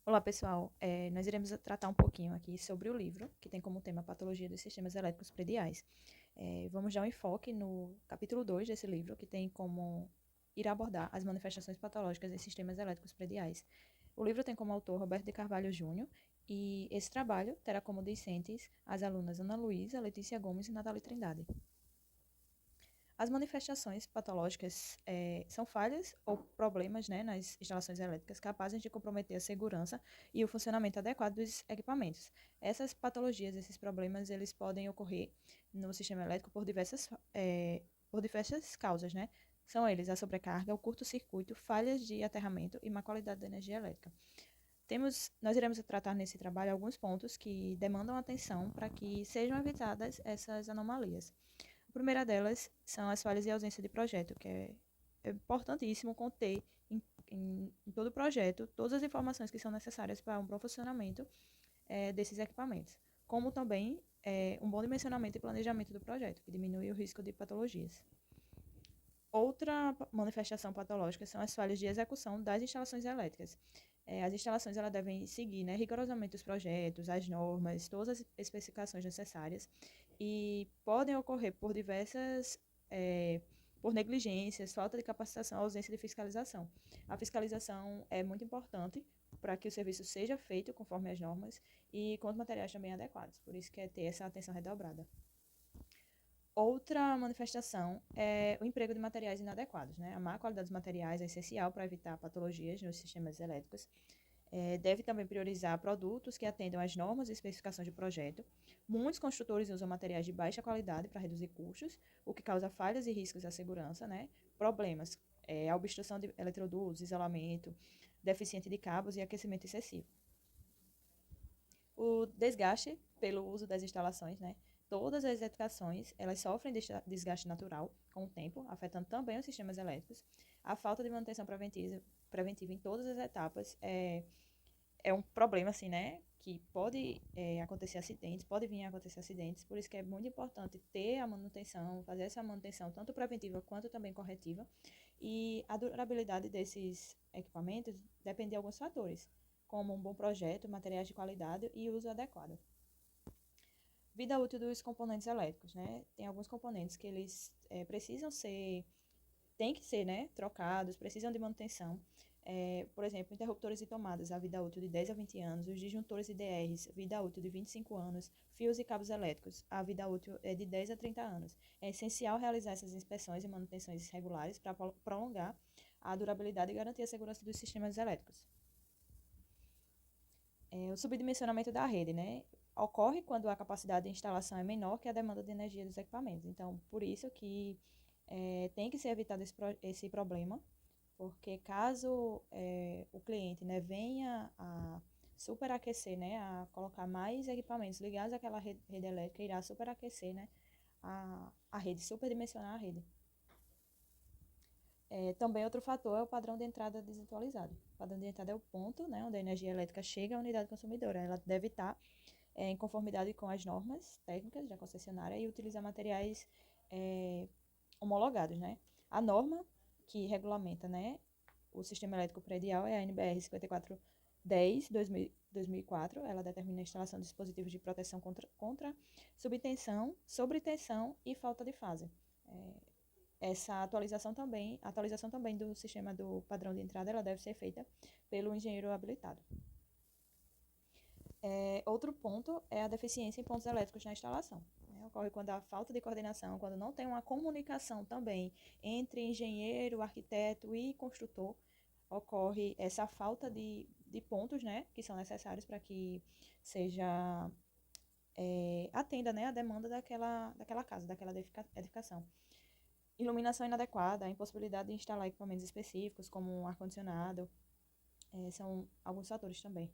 Olá, pessoal. Nós iremos tratar um pouquinho aqui sobre o livro, que tem como tema Patologia dos Sistemas Elétricos Prediais. Vamos dar um enfoque no capítulo 2 desse livro, que tem como ir abordar as manifestações patológicas em sistemas elétricos prediais. O livro tem como autor Roberto de Carvalho Júnior, e esse trabalho terá como discentes as alunas Ana Luísa, Letícia Gomes e Nathalie Trindade. As manifestações patológicas são falhas ou problemas, né, nas instalações elétricas capazes de comprometer a segurança e o funcionamento adequado dos equipamentos. Essas patologias, esses problemas, eles podem ocorrer no sistema elétrico por diversas causas, né? São eles a sobrecarga, o curto-circuito, falhas de aterramento e má qualidade da energia elétrica. Nós iremos tratar nesse trabalho alguns pontos que demandam atenção para que sejam evitadas essas anomalias. A primeira delas são as falhas e ausência de projeto, que é importantíssimo conter em todo o projeto todas as informações que são necessárias para um bom funcionamento desses equipamentos, como também um bom dimensionamento e planejamento do projeto, que diminui o risco de patologias. Outra manifestação patológica são as falhas de execução das instalações elétricas. As instalações elas devem seguir, né, rigorosamente os projetos, as normas, todas as especificações necessárias e podem ocorrer por por negligências, falta de capacitação, ausência de fiscalização. A fiscalização é muito importante para que o serviço seja feito conforme as normas e com os materiais também adequados. Por isso que é ter essa atenção redobrada. Outra manifestação é o emprego de materiais inadequados, né? A má qualidade dos materiais é essencial para evitar patologias nos sistemas elétricos. Deve também priorizar produtos que atendam às normas e especificações do projeto. Muitos construtores usam materiais de baixa qualidade para reduzir custos, o que causa falhas e riscos à segurança, né? Problemas, a obstrução de eletrodutos, isolamento, deficiente de cabos e aquecimento excessivo. O desgaste pelo uso das instalações, né? Todas as edificações, elas sofrem desgaste natural com o tempo, afetando também os sistemas elétricos. A falta de manutenção preventiva em todas as etapas é um problema, assim, né? Que pode acontecer acidentes, pode vir a acontecer acidentes, por isso que é muito importante ter a manutenção, fazer essa manutenção tanto preventiva quanto também corretiva. E a durabilidade desses equipamentos depende de alguns fatores, como um bom projeto, materiais de qualidade e uso adequado. Vida útil dos componentes elétricos, né? Tem alguns componentes que eles precisam ser, tem que ser, né, trocados, precisam de manutenção. Por exemplo, interruptores e tomadas, a vida útil de 10 a 20 anos, os disjuntores e DRs, vida útil de 25 anos, fios e cabos elétricos, a vida útil é de 10 a 30 anos. É essencial realizar essas inspeções e manutenções regulares para prolongar a durabilidade e garantir a segurança dos sistemas elétricos. O subdimensionamento da rede, né? Ocorre quando a capacidade de instalação é menor que a demanda de energia dos equipamentos. Então, por isso que tem que ser evitado esse problema, porque caso o cliente, né, venha a superaquecer, né, a colocar mais equipamentos ligados àquela rede elétrica, irá superaquecer, né, a rede, superdimensionar a rede. Também outro fator é o padrão de entrada desatualizado. O padrão de entrada é o ponto, né, onde a energia elétrica chega à unidade consumidora. Ela deve estar em conformidade com as normas técnicas da concessionária e utilizar materiais homologados, né? A norma que regulamenta, né, o sistema elétrico predial é a NBR 5410/2004. Ela determina a instalação de dispositivos de proteção contra subtensão, sobretensão e falta de fase. A atualização também do sistema do padrão de entrada, ela deve ser feita pelo engenheiro habilitado. Outro ponto é a deficiência em pontos elétricos na instalação. Ocorre quando há falta de coordenação, quando não tem uma comunicação também entre engenheiro, arquiteto e construtor, ocorre essa falta de pontos, né, que são necessários para que seja atenda, né, a demanda daquela casa, daquela edificação. Iluminação inadequada, a impossibilidade de instalar equipamentos específicos, como um ar-condicionado, são alguns fatores também.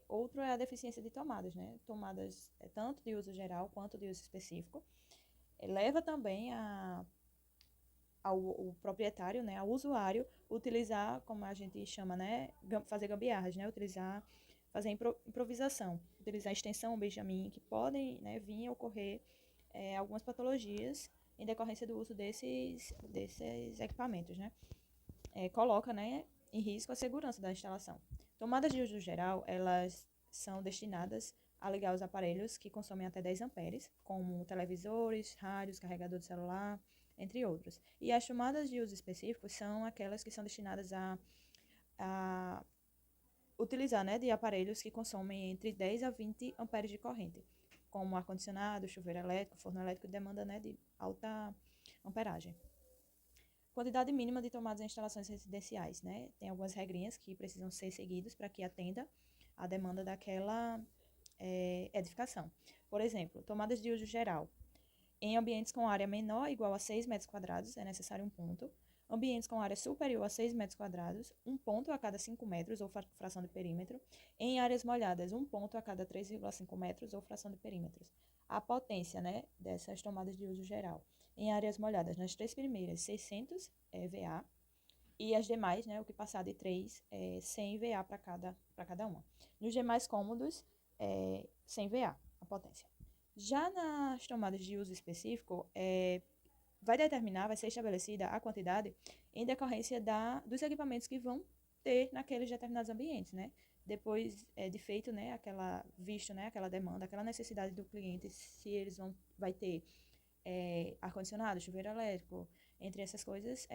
Outro é a deficiência de tomadas, né? Tomadas tanto de uso geral quanto de uso específico. Leva também ao proprietário, né, ao usuário, utilizar, como a gente chama, né, fazer gambiarras, né? Fazer improvisação, utilizar extensão, Benjamin, que podem, né, vir a ocorrer algumas patologias em decorrência do uso desses equipamentos, né? Coloca, né, em risco a segurança da instalação. Tomadas de uso geral, elas são destinadas a ligar os aparelhos que consomem até 10 amperes, como televisores, rádios, carregador de celular, entre outros. E as tomadas de uso específico são aquelas que são destinadas a utilizar, né, de aparelhos que consomem entre 10 a 20 amperes de corrente, como ar-condicionado, chuveiro elétrico, forno elétrico de demanda, né, de alta amperagem. Quantidade mínima de tomadas em instalações residenciais, né? Tem algumas regrinhas que precisam ser seguidas para que atenda à demanda daquela edificação. Por exemplo, tomadas de uso geral. Em ambientes com área menor igual a 6 metros quadrados, é necessário um ponto. Ambientes com área superior a 6 metros quadrados, um ponto a cada 5 metros, ou fração de perímetro. Em áreas molhadas, um ponto a cada 3,5 metros, ou fração de perímetros. A potência, né, dessas tomadas de uso geral. Em áreas molhadas, nas 3 primeiras, 600 VA, e as demais, né, o que passar de 3, 100 VA para cada uma. Nos demais cômodos, 100 VA, a potência. Já nas tomadas de uso específico, vai ser estabelecida a quantidade em decorrência dos equipamentos que vão ter naqueles determinados ambientes, né? Depois de feito, né, visto, né, aquela demanda, aquela necessidade do cliente, se eles vai ter ar-condicionado, chuveiro elétrico, entre essas coisas,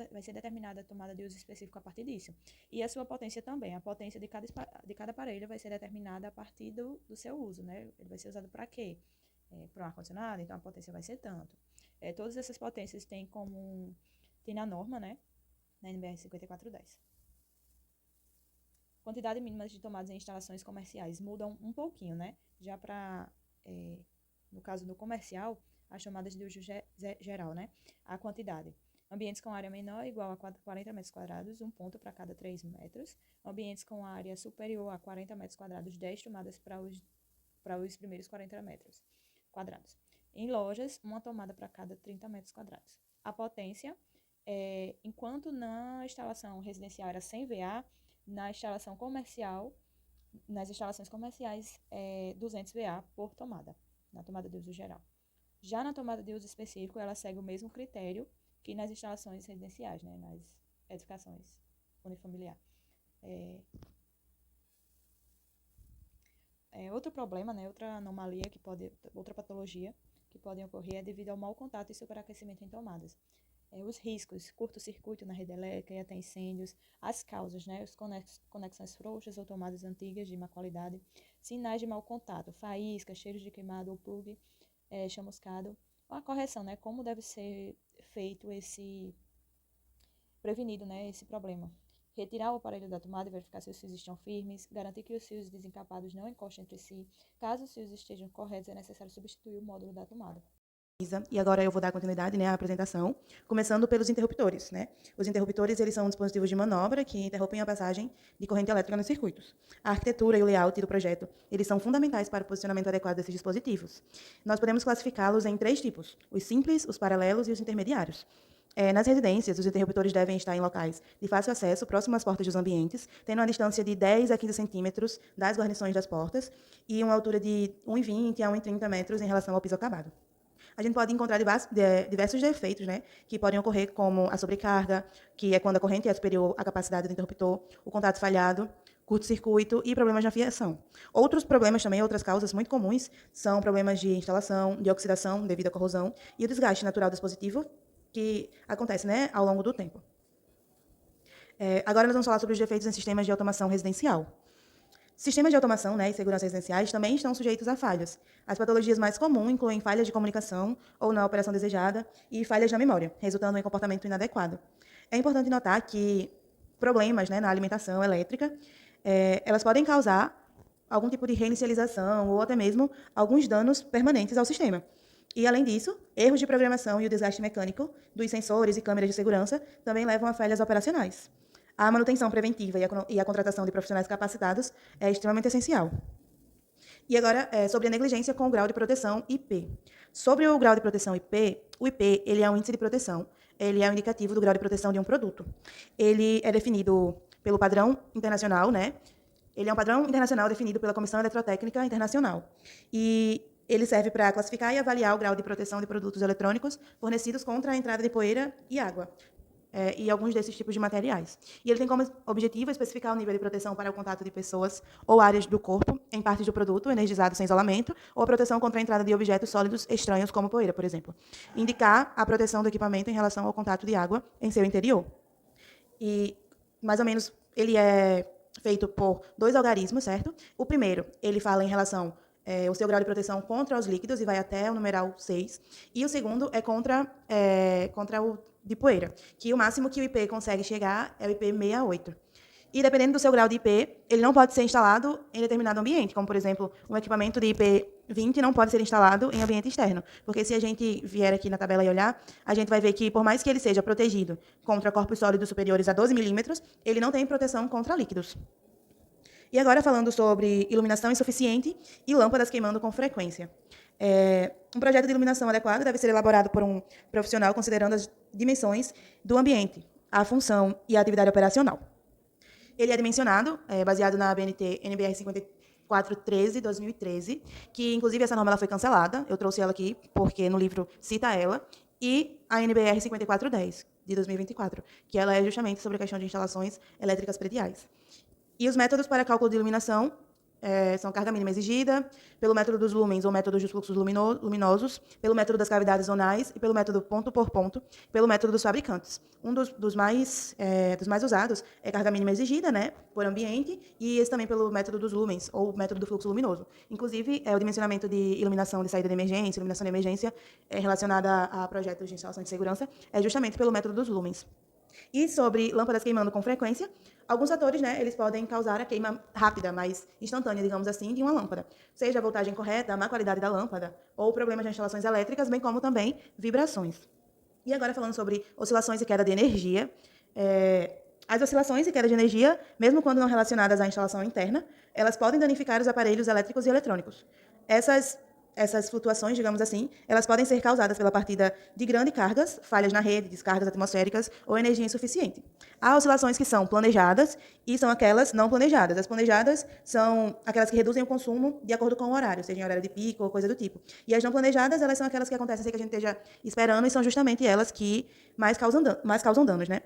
vai ser determinada a tomada de uso específico a partir disso. E a sua potência também. A potência de cada aparelho vai ser determinada a partir do seu uso, né? Ele vai ser usado para quê? Para um ar-condicionado, então a potência vai ser tanto. Todas essas potências tem na norma, né? Na NBR 5410. Quantidade mínima de tomadas em instalações comerciais mudam um pouquinho, né? Já no caso do comercial, as tomadas de uso geral, né? A quantidade. Ambientes com área menor igual a 40 metros quadrados, um ponto para cada 3 metros. Ambientes com área superior a 40 metros quadrados, 10 tomadas para os primeiros 40 metros quadrados. Em lojas, uma tomada para cada 30 metros quadrados. A potência, enquanto na instalação residencial era 100 VA, nas instalações comerciais, 200 VA por tomada, na tomada de uso geral. Já na tomada de uso específico, ela segue o mesmo critério que nas instalações residenciais, né, nas edificações unifamiliar. Outro problema, né, outra patologia que podem ocorrer é devido ao mau contato e superaquecimento em tomadas. Os riscos, curto-circuito na rede elétrica e até incêndios, as causas, né, as conexões frouxas ou tomadas antigas de má qualidade, sinais de mau contato, faísca, cheiros de queimado ou plug chamuscado, a correção, né, como deve ser feito prevenido, né, esse problema. Retirar o aparelho da tomada e verificar se os fios estão firmes, garantir que os fios desencapados não encostem entre si. Caso os fios estejam corretos, é necessário substituir o módulo da tomada. E agora eu vou dar continuidade, né, à apresentação, começando pelos interruptores, né? Os interruptores, eles são dispositivos de manobra que interrompem a passagem de corrente elétrica nos circuitos. A arquitetura e o layout do projeto, eles são fundamentais para o posicionamento adequado desses dispositivos. Nós podemos classificá-los em 3 tipos: os simples, os paralelos e os intermediários. Nas residências, os interruptores devem estar em locais de fácil acesso, próximo às portas dos ambientes, tendo uma distância de 10 a 15 centímetros das guarnições das portas e uma altura de 1,20 a 1,30 metros em relação ao piso acabado. A gente pode encontrar diversos defeitos, né, que podem ocorrer, como a sobrecarga, que é quando a corrente é superior à capacidade do interruptor, o contato falhado, curto-circuito e problemas na fiação. Outros problemas também, outras causas muito comuns, são problemas de instalação, de oxidação devido à corrosão e o desgaste natural do dispositivo, que acontece, né, ao longo do tempo. Agora nós vamos falar sobre os defeitos em sistemas de automação residencial. Sistemas de automação, né, e segurança residenciais também estão sujeitos a falhas. As patologias mais comuns incluem falhas de comunicação ou na operação desejada e falhas na memória, resultando em comportamento inadequado. É importante notar que problemas, né, na alimentação elétrica, elas podem causar algum tipo de reinicialização ou até mesmo alguns danos permanentes ao sistema. E, além disso, erros de programação e o desgaste mecânico dos sensores e câmeras de segurança também levam a falhas operacionais. A manutenção preventiva e a contratação de profissionais capacitados é extremamente essencial. E agora, sobre a negligência com o grau de proteção IP. Sobre o grau de proteção IP, o IP ele é um índice de proteção, ele é um indicativo do grau de proteção de um produto. Ele é definido pelo padrão internacional, né? Ele é um padrão internacional definido pela Comissão Eletrotécnica Internacional. E ele serve para classificar e avaliar o grau de proteção de produtos eletrônicos fornecidos contra a entrada de poeira e água. e alguns desses tipos de materiais. E ele tem como objetivo especificar o nível de proteção para o contato de pessoas ou áreas do corpo em partes do produto, energizado sem isolamento, ou a proteção contra a entrada de objetos sólidos estranhos, como poeira, por exemplo. Indicar a proteção do equipamento em relação ao contato de água em seu interior. E, mais ou menos, ele é feito por 2 algarismos, certo? O primeiro, ele fala em relação o seu grau de proteção contra os líquidos e vai até o numeral 6. E o segundo é contra o de poeira, que o máximo que o IP consegue chegar é o IP 68. E, dependendo do seu grau de IP, ele não pode ser instalado em determinado ambiente, como, por exemplo, um equipamento de IP 20 não pode ser instalado em ambiente externo, porque se a gente vier aqui na tabela e olhar, a gente vai ver que, por mais que ele seja protegido contra corpos sólidos superiores a 12 milímetros, ele não tem proteção contra líquidos. E agora, falando sobre iluminação insuficiente e lâmpadas queimando com frequência. Um projeto de iluminação adequado deve ser elaborado por um profissional considerando as dimensões do ambiente, a função e a atividade operacional. Ele é dimensionado, baseado na ABNT NBR 5413/2013, que, inclusive, essa norma ela foi cancelada. Eu trouxe ela aqui porque no livro cita ela. E a NBR 5410, de 2024, que ela é justamente sobre a questão de instalações elétricas prediais. E os métodos para cálculo de iluminação são carga mínima exigida, pelo método dos lumens ou métodos dos fluxos luminosos, pelo método das cavidades zonais e pelo método ponto por ponto, pelo método dos fabricantes. Um dos mais usados é carga mínima exigida, né, por ambiente, e esse também pelo método dos lumens, ou método do fluxo luminoso. Inclusive, o dimensionamento de iluminação de saída de emergência, iluminação de emergência relacionada a projetos de instalação de segurança, é justamente pelo método dos lumens. E sobre lâmpadas queimando com frequência, alguns fatores, né, eles podem causar a queima rápida, mas instantânea, digamos assim, de uma lâmpada. Seja a voltagem correta, a má qualidade da lâmpada, ou problemas de instalações elétricas, bem como também vibrações. E agora, falando sobre oscilações e queda de energia, as oscilações e queda de energia, mesmo quando não relacionadas à instalação interna, elas podem danificar os aparelhos elétricos e eletrônicos. Essas flutuações, digamos assim, elas podem ser causadas pela partida de grandes cargas, falhas na rede, descargas atmosféricas ou energia insuficiente. Há oscilações que são planejadas e são aquelas não planejadas. As planejadas são aquelas que reduzem o consumo de acordo com o horário, seja em horário de pico ou coisa do tipo. E as não planejadas, elas são aquelas que acontecem sem que a gente esteja esperando e são justamente elas que mais causam danos, né?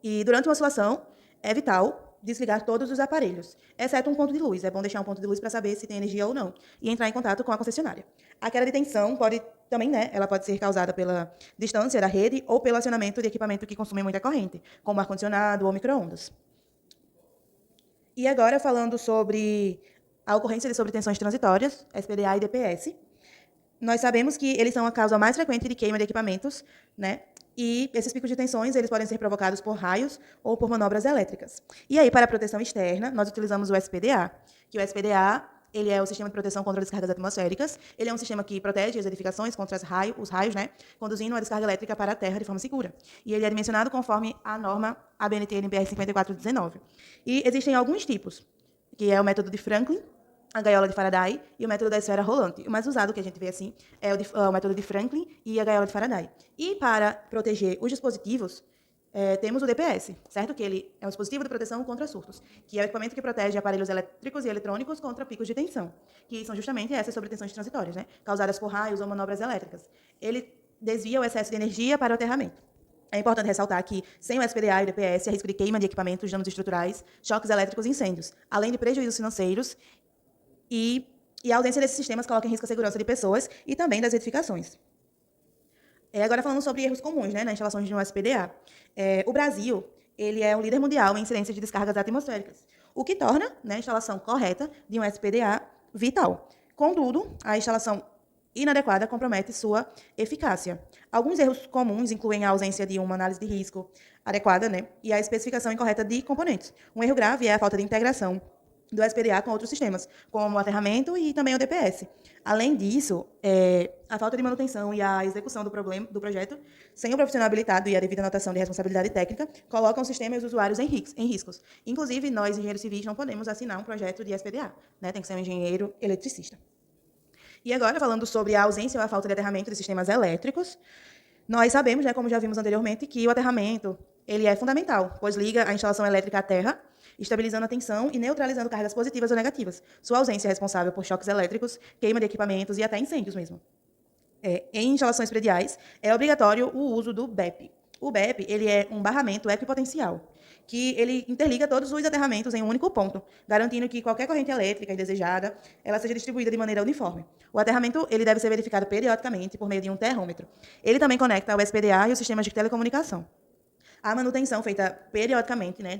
E durante uma oscilação, é vital desligar todos os aparelhos, exceto um ponto de luz. É bom deixar um ponto de luz para saber se tem energia ou não e entrar em contato com a concessionária. A queda de tensão pode também, né, ela pode ser causada pela distância da rede ou pelo acionamento de equipamento que consome muita corrente, como ar-condicionado ou micro-ondas. E agora, falando sobre a ocorrência de sobretensões transitórias, SPDA e DPS, nós sabemos que eles são a causa mais frequente de queima de equipamentos, né? E esses picos de tensões, eles podem ser provocados por raios ou por manobras elétricas. E aí, para a proteção externa, nós utilizamos o SPDA, que o SPDA, ele é o sistema de proteção contra descargas atmosféricas. Ele é um sistema que protege as edificações contra os raios, né, conduzindo a descarga elétrica para a terra de forma segura. E ele é dimensionado conforme a norma ABNT NBR 5419. E existem alguns tipos, que é o método de Franklin, a gaiola de Faraday e o método da esfera rolante. O mais usado que a gente vê assim é o método de Franklin e a gaiola de Faraday. E para proteger os dispositivos, temos o DPS, certo? Que ele é um dispositivo de proteção contra surtos, que é o equipamento que protege aparelhos elétricos e eletrônicos contra picos de tensão, que são justamente essas sobretensões transitórias, né, causadas por raios ou manobras elétricas. Ele desvia o excesso de energia para o aterramento. É importante ressaltar que, sem o SPDA e o DPS, há risco de queima de equipamentos, danos estruturais, choques elétricos e incêndios, além de prejuízos financeiros. E a ausência desses sistemas coloca em risco a segurança de pessoas e também das edificações. Agora, falando sobre erros comuns, né, na instalação de um SPDA. O Brasil, ele é um líder mundial em incidência de descargas atmosféricas, o que torna, né, a instalação correta de um SPDA vital. Contudo, a instalação inadequada compromete sua eficácia. Alguns erros comuns incluem a ausência de uma análise de risco adequada, né, e a especificação incorreta de componentes. Um erro grave é a falta de integração do SPDA com outros sistemas, como o aterramento e também o DPS. Além disso, a falta de manutenção e a execução do projeto, sem o profissional habilitado e a devida anotação de responsabilidade técnica, colocam o sistema e os usuários em riscos. Inclusive, nós, engenheiros civis, não podemos assinar um projeto de SPDA, né? Tem que ser um engenheiro eletricista. E agora, falando sobre a ausência ou a falta de aterramento de sistemas elétricos, nós sabemos, né, como já vimos anteriormente, que o aterramento ele é fundamental, pois liga a instalação elétrica à terra, estabilizando a tensão e neutralizando cargas positivas ou negativas. Sua ausência é responsável por choques elétricos, queima de equipamentos e até incêndios mesmo. Em instalações prediais, é obrigatório o uso do BEP. O BEP, ele é um barramento equipotencial, que ele interliga todos os aterramentos em um único ponto, garantindo que qualquer corrente elétrica indesejada, ela seja distribuída de maneira uniforme. O aterramento, ele deve ser verificado periodicamente por meio de um terrômetro. Ele também conecta o SPDA e os sistemas de telecomunicação. A manutenção feita periodicamente, né,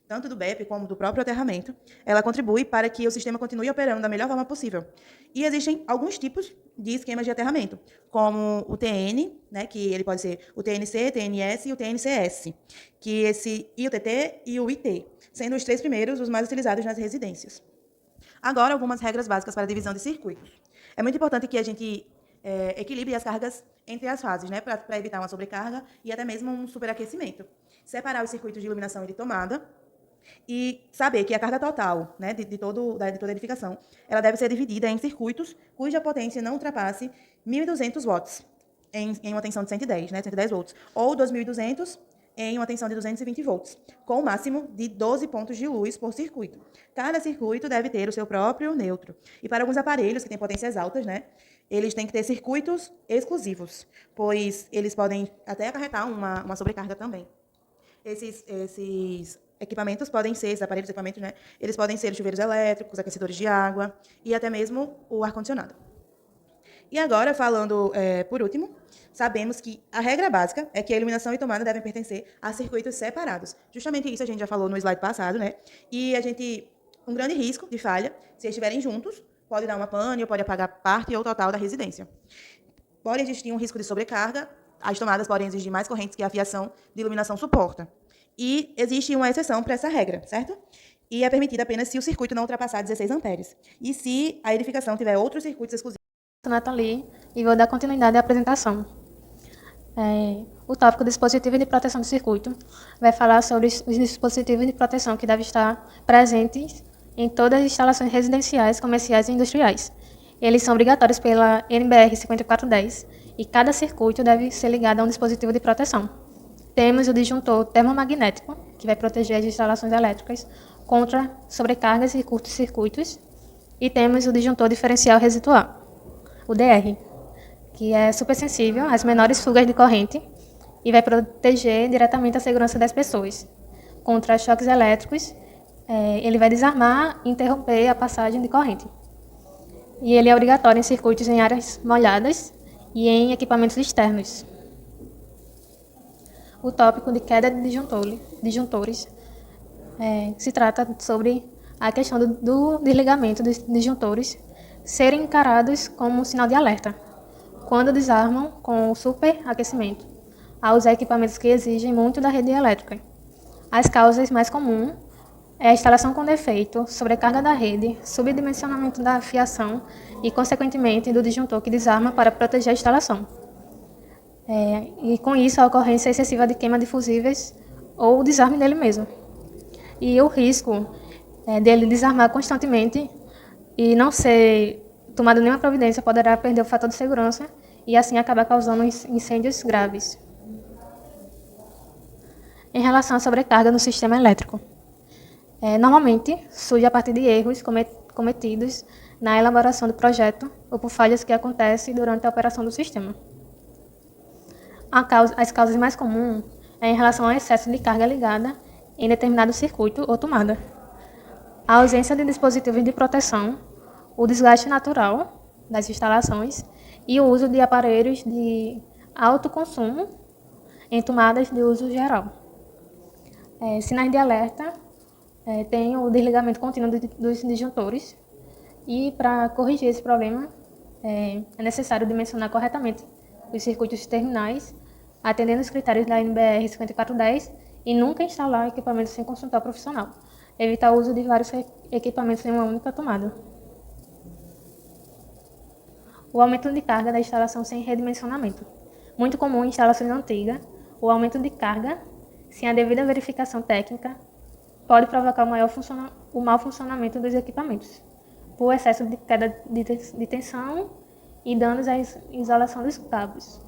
tanto do BEP como do próprio aterramento, ela contribui para que o sistema continue operando da melhor forma possível. E existem alguns tipos de esquemas de aterramento, como o TN, né, que ele pode ser o TNC, TNS e o TNCS, e o TT e o IT, sendo os 3 primeiros os mais utilizados nas residências. Agora, algumas regras básicas para a divisão de circuitos. É muito importante que a gente equilibre as cargas entre as fases, né, para evitar uma sobrecarga e até mesmo um superaquecimento. Separar os circuitos de iluminação e de tomada e saber que a carga total, né, de toda a edificação, ela deve ser dividida em circuitos cuja potência não ultrapasse 1.200 watts em uma tensão de 110, né, 110 volts, ou 2.200 em uma tensão de 220 volts, com o máximo de 12 pontos de luz por circuito. Cada circuito deve ter o seu próprio neutro. E para alguns aparelhos que têm potências altas, né, eles têm que ter circuitos exclusivos, pois eles podem até acarretar uma sobrecarga também. Esses equipamentos podem ser, esses aparelhos, equipamentos, né, eles podem ser chuveiros elétricos, aquecedores de água e até mesmo o ar-condicionado. E agora, falando por último, sabemos que a regra básica é que a iluminação e tomada devem pertencer a circuitos separados. Justamente isso a gente já falou no slide passado, né? E um grande risco de falha, se estiverem juntos, pode dar uma pane ou pode apagar parte ou total da residência. Pode existir um risco de sobrecarga, as tomadas podem exigir mais correntes que a fiação de iluminação suporta. E existe uma exceção para essa regra, certo? E é permitida apenas se o circuito não ultrapassar 16 amperes. E se a edificação tiver outros circuitos exclusivos. Sou Nathalie e vou dar continuidade à apresentação. O tópico dispositivo de proteção do circuito vai falar sobre os dispositivos de proteção que devem estar presentes em todas as instalações residenciais, comerciais e industriais. Eles são obrigatórios pela NBR 5410 e cada circuito deve ser ligado a um dispositivo de proteção. Temos o disjuntor termomagnético, que vai proteger as instalações elétricas contra sobrecargas e curtos-circuitos, e temos o disjuntor diferencial residual, o DR, que é supersensível às menores fugas de corrente e vai proteger diretamente a segurança das pessoas. Contra choques elétricos, ele vai desarmar e interromper a passagem de corrente. E ele é obrigatório em circuitos em áreas molhadas e em equipamentos externos. O tópico de queda de disjuntores se trata sobre a questão do desligamento dos disjuntores serem encarados como um sinal de alerta, quando desarmam com o superaquecimento, ao usar equipamentos que exigem muito da rede elétrica. As causas mais comuns é a instalação com defeito, sobrecarga da rede, subdimensionamento da fiação e, consequentemente, do disjuntor que desarma para proteger a instalação. E com isso a ocorrência excessiva de queima de fusíveis ou o desarme dele mesmo. E o risco dele desarmar constantemente e não ser tomada nenhuma providência poderá perder o fator de segurança e assim acabar causando incêndios graves. Em relação à sobrecarga no sistema elétrico, normalmente surge a partir de erros cometidos na elaboração do projeto ou por falhas que acontecem durante a operação do sistema. As causas mais comuns é em relação ao excesso de carga ligada em determinado circuito ou tomada, a ausência de dispositivos de proteção, o desgaste natural das instalações e o uso de aparelhos de alto consumo em tomadas de uso geral. Sinais de alerta tem o desligamento contínuo dos disjuntores e, para corrigir esse problema, é necessário dimensionar corretamente os circuitos terminais, atendendo os critérios da NBR 5410 e nunca instalar equipamentos sem consultar o profissional. Evitar o uso de vários equipamentos em uma única tomada. O aumento de carga da instalação sem redimensionamento. Muito comum em instalações antigas, o aumento de carga, sem a devida verificação técnica, pode provocar o mau funcionamento dos equipamentos, por excesso de queda de tensão e danos à isolação dos cabos.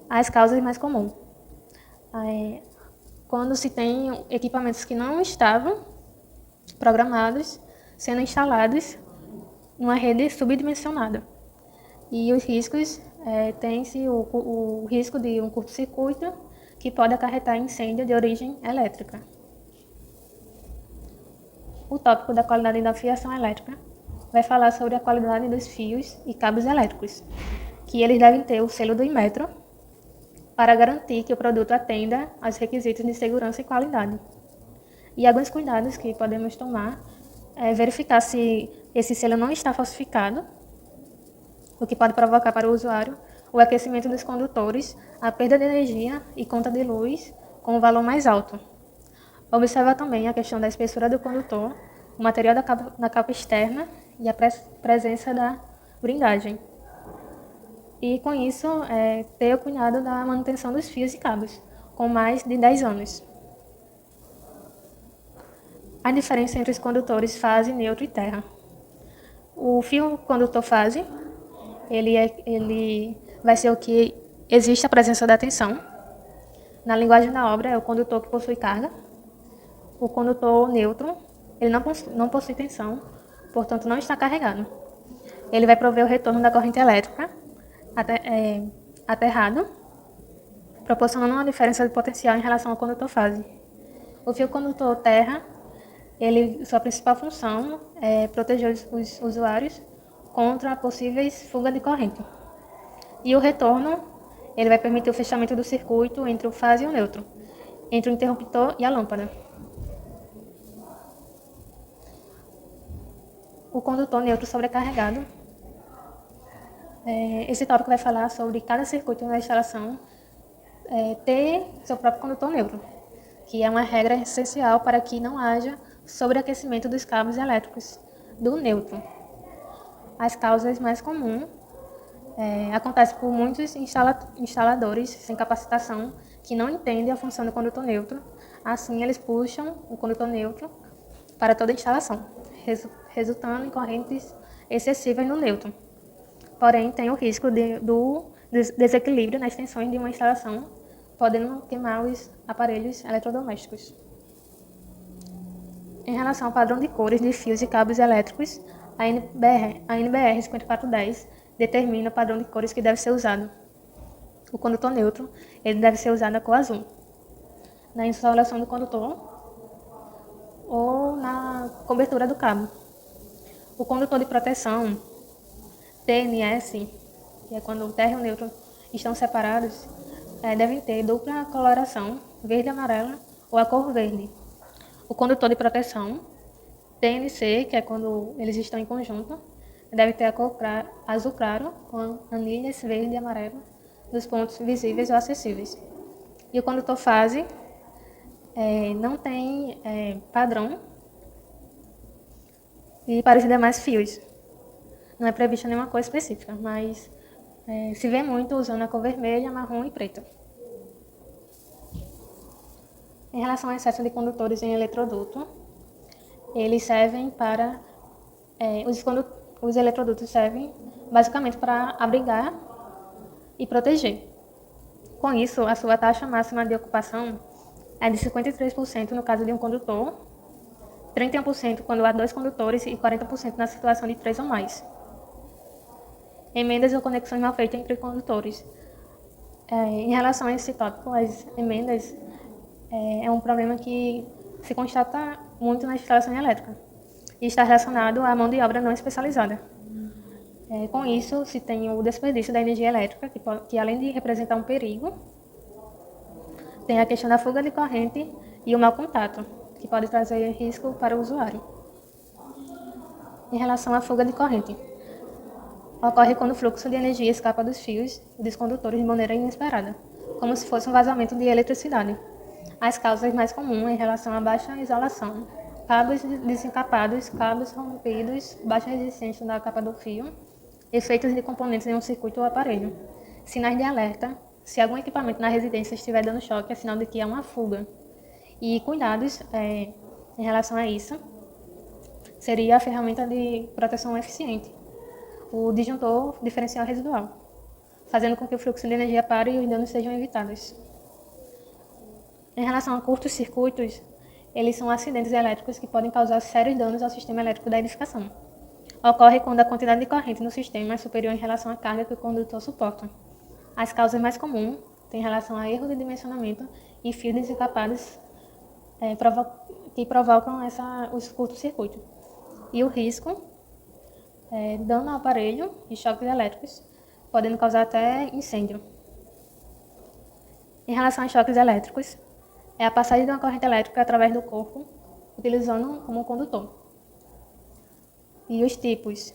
As causas mais comuns. Quando se tem equipamentos que não estavam programados sendo instalados numa rede subdimensionada. E os riscos, tem-se o risco de um curto-circuito que pode acarretar incêndio de origem elétrica. O tópico da qualidade da fiação elétrica vai falar sobre a qualidade dos fios e cabos elétricos, que eles devem ter o selo do Inmetro para garantir que o produto atenda aos requisitos de segurança e qualidade. E alguns cuidados que podemos tomar é verificar se esse selo não está falsificado, o que pode provocar para o usuário o aquecimento dos condutores, a perda de energia e conta de luz com um valor mais alto. Observa também a questão da espessura do condutor, o material da capa externa e a presença da blindagem. E com isso, ter o cuidado da manutenção dos fios e cabos, com mais de 10 anos. A diferença entre os condutores fase, neutro e terra. O fio condutor fase, ele vai ser o que existe a presença da tensão. Na linguagem da obra, é o condutor que possui carga. O condutor neutro, ele não possui tensão, portanto não está carregado. Ele vai prover o retorno da corrente elétrica aterrado, proporcionando uma diferença de potencial em relação ao condutor fase. O fio condutor terra, sua principal função é proteger os usuários contra possíveis fugas de corrente. E o retorno, ele vai permitir o fechamento do circuito entre o fase e o neutro, entre o interruptor e a lâmpada. O condutor neutro sobrecarregado. Esse tópico vai falar sobre cada circuito na instalação ter seu próprio condutor neutro, que é uma regra essencial para que não haja sobreaquecimento dos cabos elétricos do neutro. As causas mais comuns acontecem por muitos instaladores sem capacitação que não entendem a função do condutor neutro. Assim, eles puxam o condutor neutro para toda a instalação, resultando em correntes excessivas no neutro. Porém, tem o risco do desequilíbrio nas tensões de uma instalação, podendo queimar os aparelhos eletrodomésticos. Em relação ao padrão de cores de fios e cabos elétricos, a NBR 5410 determina o padrão de cores que deve ser usado. O condutor neutro, ele deve ser usado a cor azul. Na instalação do condutor ou na cobertura do cabo. O condutor de proteção, TNS, que é quando o terra e o neutro estão separados, devem ter dupla coloração, verde e amarela, ou a cor verde. O condutor de proteção, TNC, que é quando eles estão em conjunto, deve ter a cor azul claro, com anilhas verde e amarelo, nos pontos visíveis ou acessíveis. E o condutor fase não tem padrão e para os demais fios. Não é prevista nenhuma cor específica, mas se vê muito usando a cor vermelha, marrom e preta. Em relação ao excesso de condutores em eletroduto, eles servem para... os eletrodutos servem basicamente para abrigar e proteger. Com isso, a sua taxa máxima de ocupação é de 53% no caso de um condutor, 31% quando há 2 condutores e 40% na situação de 3 ou mais. Emendas ou conexões mal feitas entre condutores. Em relação a esse tópico, as emendas é um problema que se constata muito na instalação elétrica e está relacionado à mão de obra não especializada. Com isso, se tem o desperdício da energia elétrica, que além de representar um perigo, tem a questão da fuga de corrente e o mau contato, que pode trazer risco para o usuário. Em relação à fuga de corrente, ocorre quando o fluxo de energia escapa dos fios e dos condutores de maneira inesperada, como se fosse um vazamento de eletricidade. As causas mais comuns em relação à baixa isolação, cabos desencapados, cabos rompidos, baixa resistência da capa do fio, efeitos de componentes em um circuito ou aparelho, sinais de alerta, se algum equipamento na residência estiver dando choque, é sinal de que há uma fuga. E cuidados em relação a isso seria a ferramenta de proteção eficiente, o disjuntor diferencial residual, fazendo com que o fluxo de energia pare e os danos sejam evitados. Em relação a curtos-circuitos, eles são acidentes elétricos que podem causar sérios danos ao sistema elétrico da edificação. Ocorre quando a quantidade de corrente no sistema é superior em relação à carga que o condutor suporta. As causas mais comuns tem relação a erro de dimensionamento em fios desencapados que provocam os curtos-circuitos. E o risco dano ao aparelho e choques elétricos, podendo causar até incêndio. Em relação aos choques elétricos, é a passagem de uma corrente elétrica através do corpo, utilizando como condutor. E os tipos.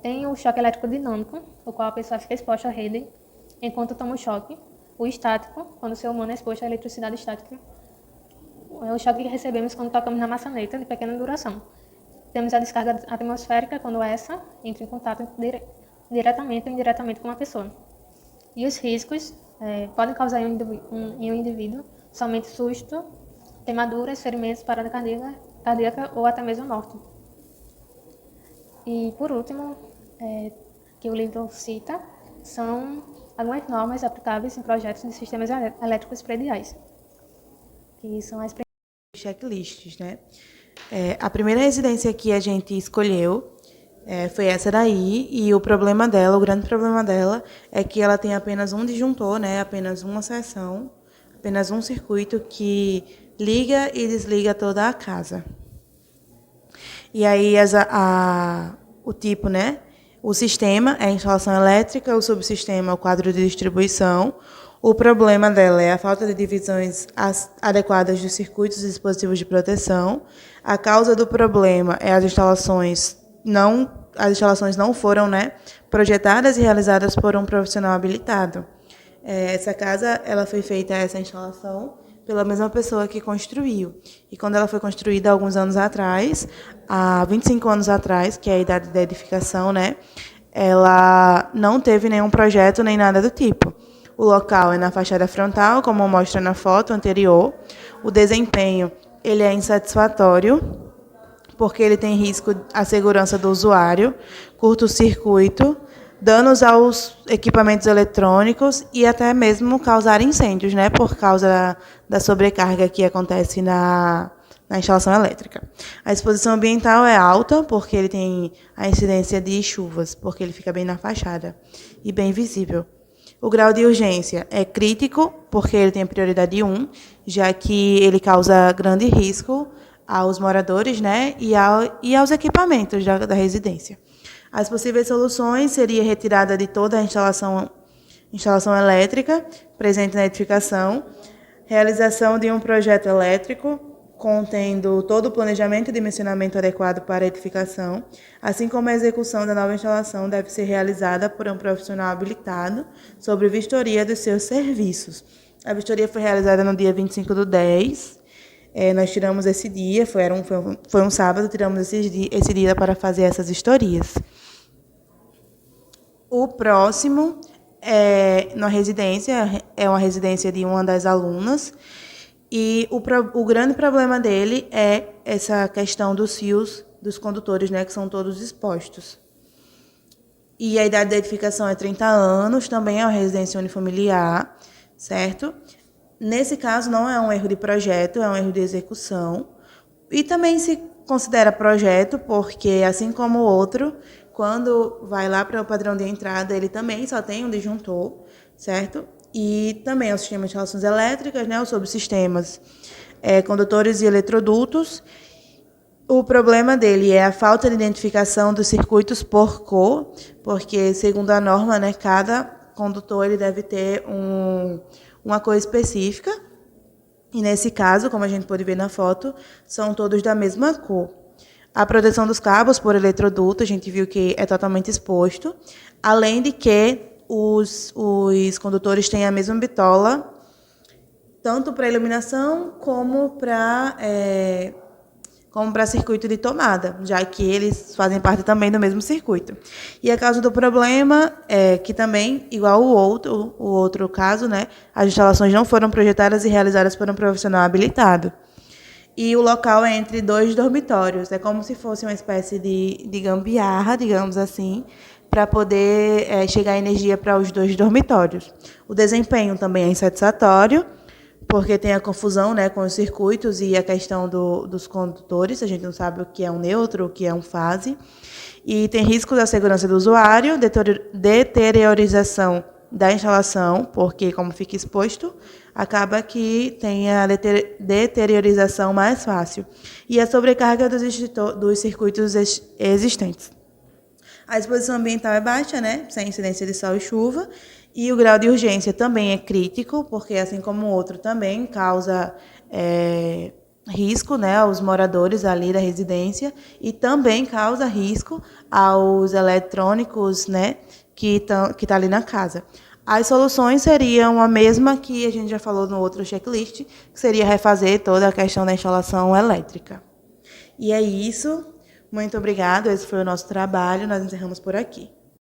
Tem o choque elétrico dinâmico, o qual a pessoa fica exposta à rede enquanto toma o choque. O estático, quando o ser humano é exposto à eletricidade estática. É o choque que recebemos quando tocamos na maçaneta, de pequena duração. Temos a descarga atmosférica, quando essa entra em contato diretamente ou indiretamente com uma pessoa. E os riscos podem causar em um indivíduo somente susto, queimaduras, ferimentos, parada cardíaca ou até mesmo morte. E, por último, que o livro cita, são algumas normas aplicáveis em projetos de sistemas elétricos prediais, que são as checklists, né? A primeira residência que a gente escolheu foi essa daí, e o grande problema dela, é que ela tem apenas um disjuntor, né? Apenas uma seção, apenas um circuito que liga e desliga toda a casa. E aí o tipo, né? O sistema é a instalação elétrica, o subsistema é o quadro de distribuição. O problema dela é a falta de divisões adequadas dos circuitos e dispositivos de proteção. A causa do problema é as instalações não foram, né, projetadas e realizadas por um profissional habilitado. Essa casa, ela foi feita, essa instalação, pela mesma pessoa que construiu. E quando ela foi construída há alguns anos atrás, há 25 anos atrás, que é a idade da edificação, né, ela não teve nenhum projeto nem nada do tipo. O local é na fachada frontal, como mostra na foto anterior. O desempenho ele é insatisfatório, porque ele tem risco à segurança do usuário, curto-circuito, danos aos equipamentos eletrônicos e até mesmo causar incêndios, né, por causa da sobrecarga que acontece na instalação elétrica. A exposição ambiental é alta, porque ele tem a incidência de chuvas, porque ele fica bem na fachada e bem visível. O grau de urgência é crítico, porque ele tem a prioridade 1, já que ele causa grande risco aos moradores, né, e aos equipamentos da residência. As possíveis soluções seria retirada de toda a instalação elétrica presente na edificação, realização de um projeto elétrico contendo todo o planejamento e dimensionamento adequado para a edificação, assim como a execução da nova instalação deve ser realizada por um profissional habilitado sobre vistoria dos seus serviços. A vistoria foi realizada no dia 25/10. Nós tiramos esse dia, foi um sábado, tiramos esse dia para fazer essas vistorias. O próximo é uma residência de uma das alunas, e o grande problema dele é essa questão dos fios dos condutores, né, que são todos expostos. E a idade da edificação é 30 anos, também é uma residência unifamiliar, certo? Nesse caso, não é um erro de projeto, é um erro de execução. E também se considera projeto, porque, assim como o outro, quando vai lá para o padrão de entrada, ele também só tem um disjuntor, certo? E também é o sistema de instalações elétricas, né, os subsistemas condutores e eletrodutos. O problema dele é a falta de identificação dos circuitos por cor, porque, segundo a norma, né, cada condutor ele deve ter uma cor específica. E, nesse caso, como a gente pode ver na foto, são todos da mesma cor. A proteção dos cabos por eletroduto, a gente viu que é totalmente exposto, além de que os condutores têm a mesma bitola, tanto para iluminação como para circuito de tomada, já que eles fazem parte também do mesmo circuito. E a causa do problema é que também, igual o outro caso, né, as instalações não foram projetadas e realizadas por um profissional habilitado. E o local é entre 2 dormitórios, é como se fosse uma espécie de gambiarra, digamos assim, para poder chegar energia para os 2 dormitórios. O desempenho também é insatisfatório, porque tem a confusão, né, com os circuitos e a questão dos condutores, a gente não sabe o que é um neutro, o que é um fase, e tem risco da segurança do usuário, deteriorização da instalação, porque, como fica exposto, acaba que tem a deteriorização mais fácil e a sobrecarga dos circuitos existentes. A exposição ambiental é baixa, né, sem incidência de sol e chuva, e o grau de urgência também é crítico, porque, assim como o outro, também causa risco, né, aos moradores ali da residência e também causa risco aos eletrônicos, né, que tá ali na casa. As soluções seriam a mesma que a gente já falou no outro checklist, que seria refazer toda a questão da instalação elétrica. E é isso. Muito obrigado. Esse foi o nosso trabalho. Nós encerramos por aqui.